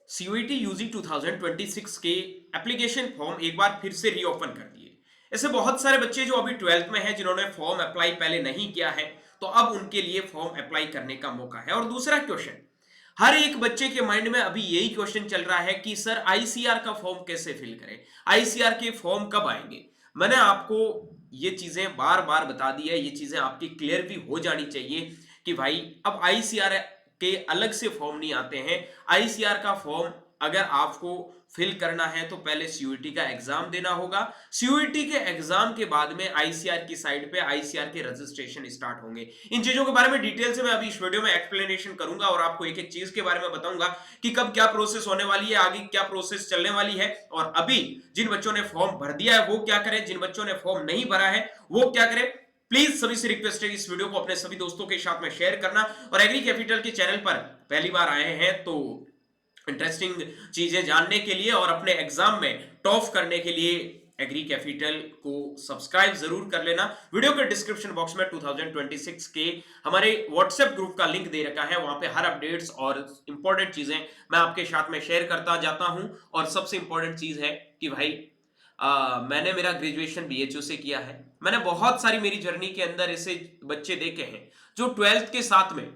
CUET UG 2026 के application form एक बार फिर से रीओपन कर दिए। ऐसे बहुत सारे बच्चे जो अभी 12th में हैं जिन्होंने फॉर्म अप्लाई पहले नहीं किया है, तो अब उनके लिए फॉर्म अप्लाई करने का मौका है। और दूसरा क्वेश्चन, हर एक बच्चे के माइंड में अभी यही क्वेश्चन चल रहा है कि सर आईसीआर का फॉर्म कैसे फिल करें, आईसीआर के फॉर्म कब आएंगे। मैंने आपको ये चीजें बार बार बता दी है, ये चीजें आपकी क्लियर भी हो जानी चाहिए कि भाई अब आईसीआर के अलग से फॉर्म नहीं आते हैं। आईसीआर का फॉर्म अगर आपको फिल करना है तो पहले सीयूईटी का एग्जाम देना होगा। सीयूईटी के एग्जाम के बाद में आईसीआर की साइड पे आईसीआर के रजिस्ट्रेशन स्टार्ट होंगे। इन चीजों के बारे में डिटेल से मैं अभी इस वीडियो में एक्सप्लेनेशन करूंगा और आपको एक एक चीज के बारे में बताऊंगा कि कब क्या प्रोसेस होने वाली है, आगे क्या प्रोसेस चलने वाली है, और अभी जिन बच्चों ने फॉर्म भर दिया है वो क्या करें, जिन बच्चों ने फॉर्म नहीं भरा है वो क्या करें। प्लीज सभी से रिक्वेस्ट है इस वीडियो को अपने सभी दोस्तों के साथ में शेयर करना। और एग्री कैपिटल के चैनल पर पहली बार आए हैं तो इंटरेस्टिंग चीजें जानने के लिए और अपने एग्जाम में टॉप करने के लिए एग्री कैपिटल को सब्सक्राइब जरूर कर लेना। वीडियो के डिस्क्रिप्शन बॉक्स में 2026 के हमारे व्हाट्सएप ग्रुप का लिंक दे रखा है, वहां पे हर अपडेट्स और इंपॉर्टेंट चीजें मैं आपके साथ में शेयर करता जाता हूं। और सबसे इंपॉर्टेंट चीज है कि भाई मैंने मेरा ग्रेजुएशन बीएचयू से किया है। मैंने बहुत सारी मेरी जर्नी के अंदर ऐसे बच्चे देखे हैं जो 12th के साथ में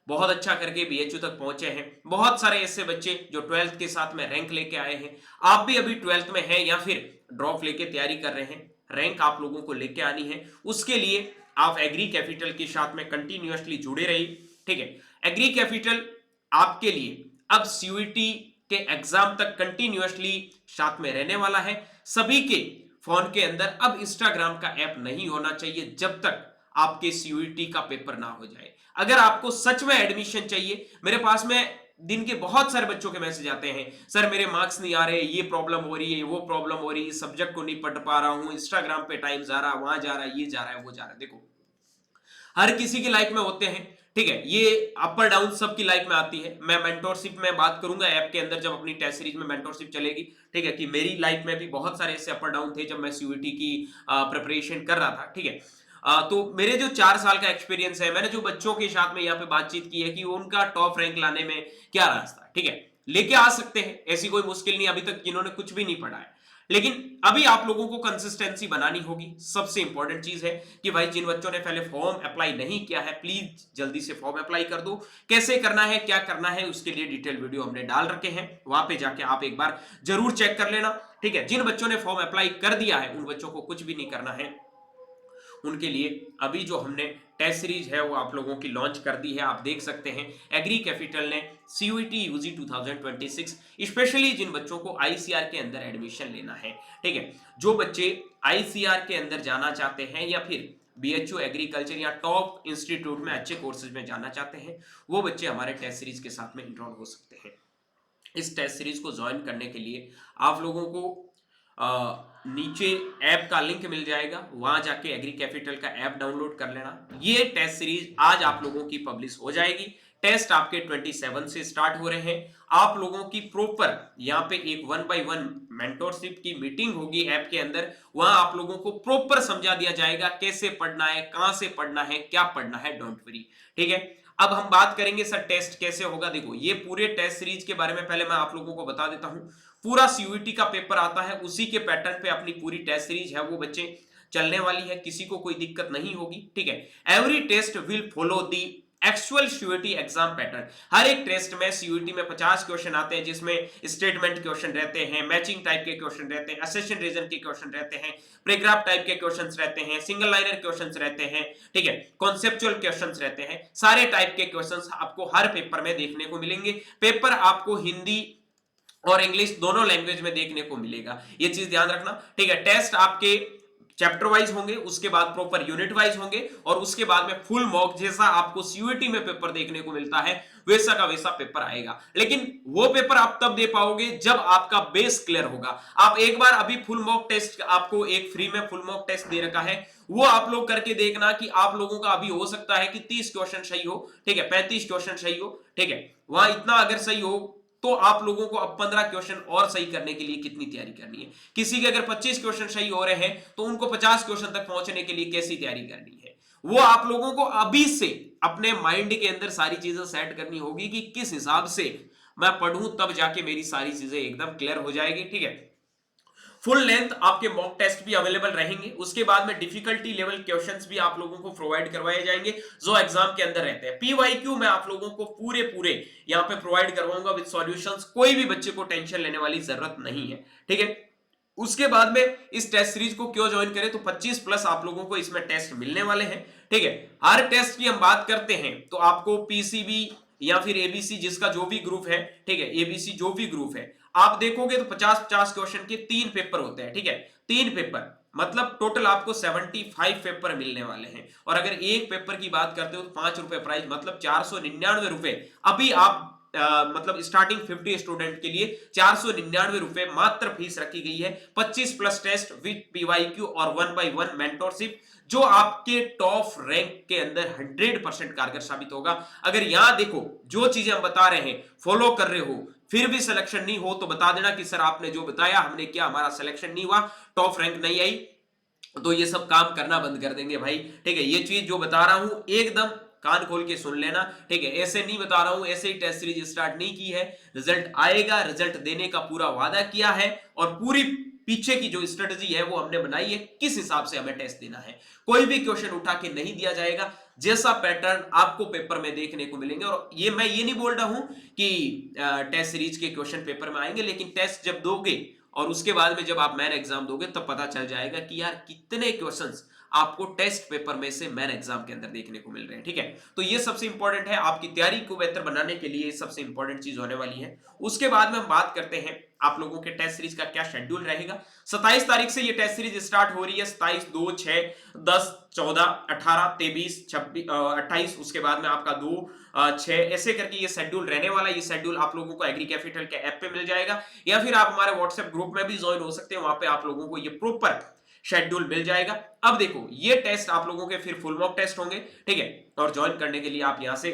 बहुत अच्छा करके बीएचयू तक पहुंचे हैं। बहुत सारे ऐसे बच्चे जो 12th के साथ में रैंक लेके आए हैं। आप भी अभी 12th में हैं या फिर ड्रॉप लेके तैयारी कर रहे हैं, रैंक आप लोगों को लेके आनी है। उसके लिए आप एग्री कैपिटल के साथ में कंटिन्यूअसली जुड़े रहिए, ठीक है। एग्री कैपिटल आपके लिए अब सीयूईटी के एग्जाम तक कंटिन्यूअसली साथ में रहने वाला है। सभी के फोन के अंदर अब इंस्टाग्राम का ऐप नहीं होना चाहिए जब तक आपके सीयूईटी का पेपर ना हो जाए। अगर आपको सच में एडमिशन चाहिए, मेरे पास में दिन के बहुत सारे बच्चों के मैसेज आते हैं, सर मेरे मार्क्स नहीं आ रहे, ये प्रॉब्लम हो रही है, वो प्रॉब्लम हो रही है, इस सब्जेक्ट को नहीं पढ़ पा रहा हूं, इंस्टाग्राम पे टाइम जा रहा, वहां जा रहा है, ये जा रहा है, वो जा रहा है। देखो, हर किसी की लाइफ में होते हैं, ठीक है। ये अपर डाउन सबकी लाइफ में आती है। मैं मेंटोरशिप में बात करूंगा ऐप के अंदर, जब अपनी टेस्ट सीरीज में मेंटोरशिप चलेगी, ठीक है, कि मेरी लाइफ में भी बहुत सारे ऐसे अपर डाउन थे जब मैं सीयूईटी की प्रिपरेशन कर रहा था, ठीक है। तो मेरे जो 4 साल का एक्सपीरियंस है, मैंने जो बच्चों के साथ में यहाँ पे बातचीत की है कि उनका टॉप रैंक लाने में क्या रास्ता है, ठीक है, लेके आ सकते हैं, ऐसी कोई मुश्किल नहीं। अभी तक जिन्होंने कुछ भी नहीं पढ़ा है, लेकिन अभी आप लोगों को कंसिस्टेंसी बनानी होगी। सबसे इंपॉर्टेंट चीज है कि भाई जिन बच्चों ने पहले फॉर्म अप्लाई नहीं किया है, प्लीज जल्दी से फॉर्म अप्लाई कर दो। कैसे करना है, क्या करना है, उसके लिए डिटेल वीडियो हमने डाल रखे हैं, वहां पे जाके आप एक बार जरूर चेक कर लेना, ठीक है। जिन बच्चों ने फॉर्म अप्लाई कर दिया है उन बच्चों को कुछ भी नहीं करना है। उनके लिए अभी जो हमने टेस्ट सीरीज है वो आप लोगों की लॉन्च कर दी है। आप देख सकते हैं एग्री कैपिटल ने सीयूईटी यूजी 2026 स्पेशली जिन बच्चों को आईसीआर के अंदर एडमिशन लेना है, ठीक है, जो बच्चे आईसीआर के अंदर जाना चाहते हैं या फिर बीएचयू एग्रीकल्चर या टॉप इंस्टीट्यूट में अच्छे कोर्सेज में जाना चाहते हैं, वो बच्चे हमारे टेस्ट सीरीज के साथ में इनरोल हो सकते हैं। इस टेस्ट सीरीज को ज्वाइन करने के लिए आप लोगों को नीचे ऐप का लिंक मिल जाएगा, वहां जाके एग्री कैपिटल का ऐप डाउनलोड कर लेना। ये टेस्ट सीरीज आज आप लोगों की पब्लिश हो जाएगी। टेस्ट आपके 27 से स्टार्ट हो रहे हैं। आप लोगों की प्रॉपर यहाँ पे एक 1 by 1 मेंटोरशिप की मीटिंग होगी ऐप के अंदर। वहां आप लोगों को प्रॉपर समझा दिया जाएगा कैसे पढ़ना है, कहां से पढ़ना है, क्या पढ़ना है, डोंट वरी, ठीक है। अब हम बात करेंगे सर टेस्ट कैसे होगा। देखो, ये पूरे टेस्ट सीरीज के बारे में पहले मैं आप लोगों को बता देता हूं। पूरा सीयूईटी का पेपर आता है, उसी के पैटर्न पे अपनी पूरी टेस्ट सीरीज है वो बच्चे चलने वाली है। किसी को कोई दिक्कत नहीं होगी, ठीक है। Every test will follow the actual CUET exam pattern. हर एक टेस्ट में सीयूईटी में 50 क्वेश्चन आते हैं, जिसमें स्टेटमेंट क्वेश्चन रहते हैं, मैचिंग टाइप के क्वेश्चन रहते हैं, असेशन रीजन के क्वेश्चन रहते हैं, पैराग्राफ टाइप के क्वेश्चंस रहते हैं, सिंगल लाइनर क्वेश्चंस रहते हैं, ठीक है, कॉन्सेप्चुअल क्वेश्चंस रहते हैं। सारे टाइप के क्वेश्चंस आपको हर पेपर में देखने को मिलेंगे। पेपर आपको हिंदी और इंग्लिश दोनों लैंग्वेज में देखने को मिलेगा, ये चीज ध्यान रखना, ठीक है। टेस्ट आपके चैप्टर वाइज होंगे, उसके बाद प्रॉपर यूनिट वाइज होंगे, और उसके बाद में फुल मॉक जैसा आपको सीयूईटी में पेपर देखने को मिलता है वैसा का वैसा पेपर आएगा। लेकिन वो पेपर आप तब दे पाओगे जब आपका बेस क्लियर होगा। आप एक बार अभी फुल मॉक टेस्ट, आपको एक फ्री में फुल मॉक टेस्ट दे रखा है, वो आप लोग करके देखना कि आप लोगों का अभी हो सकता है कि 30 क्वेश्चन सही हो, ठीक है, 35 क्वेश्चन सही हो, ठीक है। वहां इतना अगर सही हो तो आप लोगों को अब 15 क्वेश्चन और सही करने के लिए कितनी तैयारी करनी है। किसी के अगर 25 क्वेश्चन सही हो रहे हैं तो उनको 50 क्वेश्चन तक पहुंचने के लिए कैसी तैयारी करनी है, वो आप लोगों को अभी से अपने माइंड के अंदर सारी चीजें सेट करनी होगी कि किस हिसाब से मैं पढ़ूं तब जाके मेरी सारी चीजें एकदम क्लियर हो जाएगी, ठीक है। फुल लेंथ आपके मॉक टेस्ट भी अवेलेबल रहेंगे, उसके बाद में डिफिकल्टी लेवल क्वेश्चंस भी आप लोगों को प्रोवाइड करवाए जाएंगे जो एग्जाम के अंदर रहते हैं। पीवाईक्यू मैं आप लोगों को पूरे पूरे यहाँ पे प्रोवाइड करवाऊंगा विद सॉल्यूशंस, कोई भी बच्चे को टेंशन लेने वाली जरूरत नहीं है, ठीक है। उसके बाद में इस टेस्ट सीरीज को क्यों ज्वाइन करें, तो 25 प्लस आप लोगों को इसमें टेस्ट मिलने वाले हैं, ठीक है। हर टेस्ट की हम बात करते हैं तो आपको पीसीबी या फिर एबीसी जिसका जो भी ग्रुप है, ठीक है, एबीसी जो भी ग्रुप है, आप देखोगे तो 50-50 क्वेश्चन के 3 पेपर होते हैं, ठीक है। 3 पेपर मतलब टोटल आपको 75 पेपर मिलने वाले हैं। और अगर एक पेपर की बात करते हो तो 5 रुपए प्राइस, मतलब 499 रुपए अभी आप मतलब स्टार्टिंग 50 स्टूडेंट के लिए 499 रुपए मात्र फीस रखी गई है। 25 प्लस टेस्ट विद पीवाईक्यू और 1x1 मेंटोरशिप जो आपके टॉप रैंक के अंदर 100% कारगर साबित होगा। अगर यहां देखो जो चीजें हम बता रहे हैं फॉलो कर रहे हो, फिर भी सिलेक्शन नहीं हो तो बता देना कि सर आपने जो बताया हमने किया, हमारा सिलेक्शन नहीं हुआ, टॉप रैंक नहीं आई, तो ये सब काम करना बंद कर देंगे भाई, ठीक है। ये चीज जो बता रहा हूं एकदम कान खोल के सुन लेना, ठीक है। ऐसे नहीं बता रहा हूं, ऐसे ही टेस्ट सीरीज स्टार्ट नहीं की है, रिजल्ट आएगा, रिजल्ट देने का पूरा वादा किया है और पूरी पीछे की जो स्ट्रेटजी है वो हमने बनाई है, किस हिसाब से हमें टेस्ट देना है। कोई भी क्वेश्चन उठा के नहीं दिया जाएगा, जैसा पैटर्न आपको पेपर में देखने को मिलेंगे। और ये मैं ये नहीं बोल रहा हूं कि टेस्ट सीरीज के क्वेश्चन पेपर में आएंगे, लेकिन टेस्ट जब दोगे और उसके बाद में जब आप मैन एग्जाम दोगे तब पता चल जाएगा कि यार कितने क्वेश्चंस आपको टेस्ट पेपर में से मैन एग्जाम के अंदर देखने को मिल रहे हैं, ठीक है। तो ये सबसे इंपॉर्टेंट है, आपकी तैयारी को बेहतर बनाने के लिए सबसे इंपॉर्टेंट चीज होने वाली है। उसके बाद में हम बात करते हैं आप लोगों के टेस्ट सीरीज का क्या शेड्यूल रहेगा। 27 तारीख से ये टेस्ट सीरीज स्टार्ट हो रही है, 27, 2, 6, 10, 14, 18, 23, 26, 28, उसके बाद में आपका 2, 6 ऐसे करके ये शेड्यूल रहने वाला है। ये शेड्यूल आप लोगों को एग्री कैपिटल के ऐप पे मिल जाएगा या फिर आप हमारे व्हाट्सएप ग्रुप में भी ज्वाइन हो सकते हैं, वहां पे आप लोगों को ये प्रॉपर शेड्यूल मिल जाएगा। अब देखो ये टेस्ट आप लोगों के फिर फुल मॉक टेस्ट होंगे, ठीक है। और ज्वाइन करने के लिए आप यहां से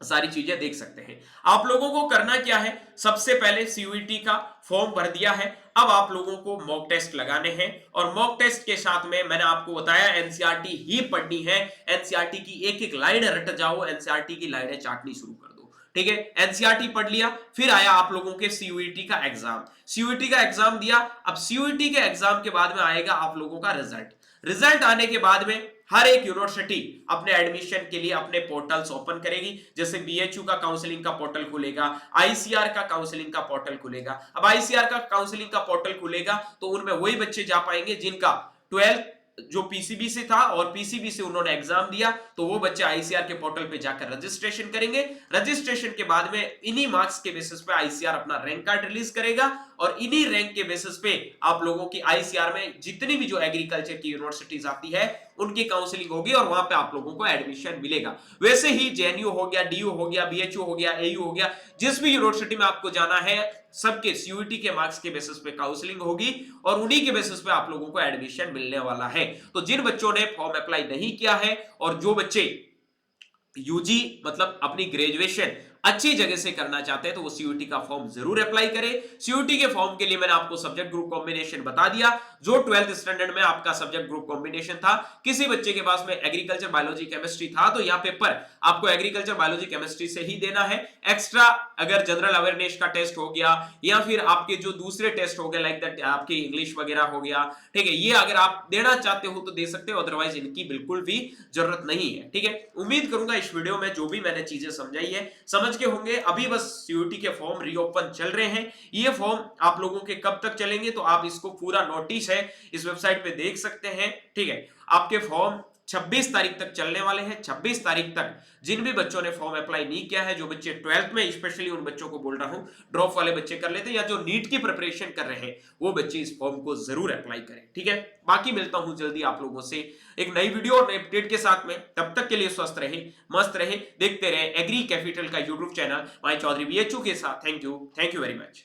सारी चीजें देख सकते हैं। आप लोगों को करना क्या है, सबसे पहले सीयूईटी का फॉर्म भर दिया है, अब आप लोगों को मॉक टेस्ट लगाने हैं और मॉक टेस्ट के साथ में मैंने आपको बताया एनसीईआरटी ही पढ़नी है। एनसीईआरटी की एक एक लाइन रट जाओ, एनसीईआरटी की लाइनें चाटनी शुरू कर दो, ठीक है। एनसीईआरटी पढ़ लिया, फिर आया आप लोगों के सीयूईटी का एग्जाम, सीयूईटी का एग्जाम दिया। अब सीयूईटी के एग्जाम के बाद में आएगा आप लोगों का रिजल्ट, रिजल्ट आने के बाद में हर एक यूनिवर्सिटी अपने एडमिशन के लिए अपने पोर्टल्स ओपन करेगी। जैसे बीएचयू का काउंसलिंग का पोर्टल खुलेगा, आईसीआर का काउंसलिंग का पोर्टल खुलेगा। अब आईसीआर का काउंसलिंग का पोर्टल खुलेगा तो उनमें वही बच्चे जा पाएंगे जिनका 12th जो पीसीबी से था और पीसीबी से उन्होंने एग्जाम दिया, तो वो बच्चे आईसीआर के पोर्टल पे जाकर रजिस्ट्रेशन करेंगे। रजिस्ट्रेशन के बाद में इन्हीं मार्क्स के बेसिस पे आईसीआर अपना रैंक कार्ड रिलीज करेगा और इन्हीं रैंक के बेसिस पे आप लोगों की आईसीआर में जितनी भी जो एग्रीकल्चर की यूनिवर्सिटीज आती है उनकी काउंसलिंग होगी और वहां पे आप लोगों को एडमिशन मिलेगा। वैसे ही जेएनयू हो गया, डीयू हो गया, बीएचयू हो गया, एयू हो गया, जिस भी यूनिवर्सिटी में आपको जाना है सबके सीयूईटी के मार्क्स के बेसिस पे काउंसलिंग होगी और उन्हीं के बेसिस पे आप लोगों को एडमिशन मिलने वाला है। तो जिन बच्चों ने फॉर्म अप्लाई नहीं किया है और जो बच्चे यूजी मतलब अपनी ग्रेजुएशन अच्छी जगह से करना चाहते हैं तो वो सीयूईटी का फॉर्म जरूर अप्लाई करें। सीयूईटी के फॉर्म के लिए मैंने आपको सब्जेक्ट ग्रुप कॉम्बिनेशन बता दिया, जो 12th स्टैंडर्ड में आपका सब्जेक्ट ग्रुप कॉम्बिनेशन था। किसी बच्चे के पास में एग्रीकल्चर बायोलॉजी केमिस्ट्री था तो यह पेपर आपको एग्रीकल्चर बायोलॉजी केमिस्ट्री से ही देना है। एक्स्ट्रा अगर जनरल अवेयरनेस का टेस्ट हो गया या फिर आपके जो दूसरे टेस्ट हो गए लाइक दैट आपकी इंग्लिश वगैरह हो गया, ठीक है, ये अगर आप देना चाहते हो तो दे सकते हो, अदरवाइज इनकी बिल्कुल भी जरूरत नहीं है, ठीक है। उम्मीद करूंगा इस वीडियो में जो भी मैंने चीजें समझाई है समझ के होंगे। अभी बस सीयूईटी के फॉर्म रीओपन चल रहे हैं, ये फॉर्म आप लोगों के कब तक चलेंगे तो आप इसको पूरा नोटिस है इस वेबसाइट पे देख सकते हैं, ठीक है। आपके फॉर्म 26 तारीख तक चलने वाले हैं। 26 तारीख तक जिन भी बच्चों ने फॉर्म अप्लाई नहीं किया है, जो बच्चे 12th में, स्पेशली उन बच्चों को बोल रहा हूं ड्रॉप वाले बच्चे कर लेते हैं या जो नीट की प्रिपरेशन कर रहे हैं वो बच्चे इस फॉर्म को जरूर अप्लाई करें, ठीक है। बाकी मिलता हूं जल्दी आप लोगों से एक नई वीडियो और नए अपडेट के साथ में। तब तक के लिए स्वस्थ रहे, मस्त रहे, देखते रहे एग्री कैपिटल का यूट्यूब चैनल माय चौधरी बीएचयू के साथ। Thank you very much.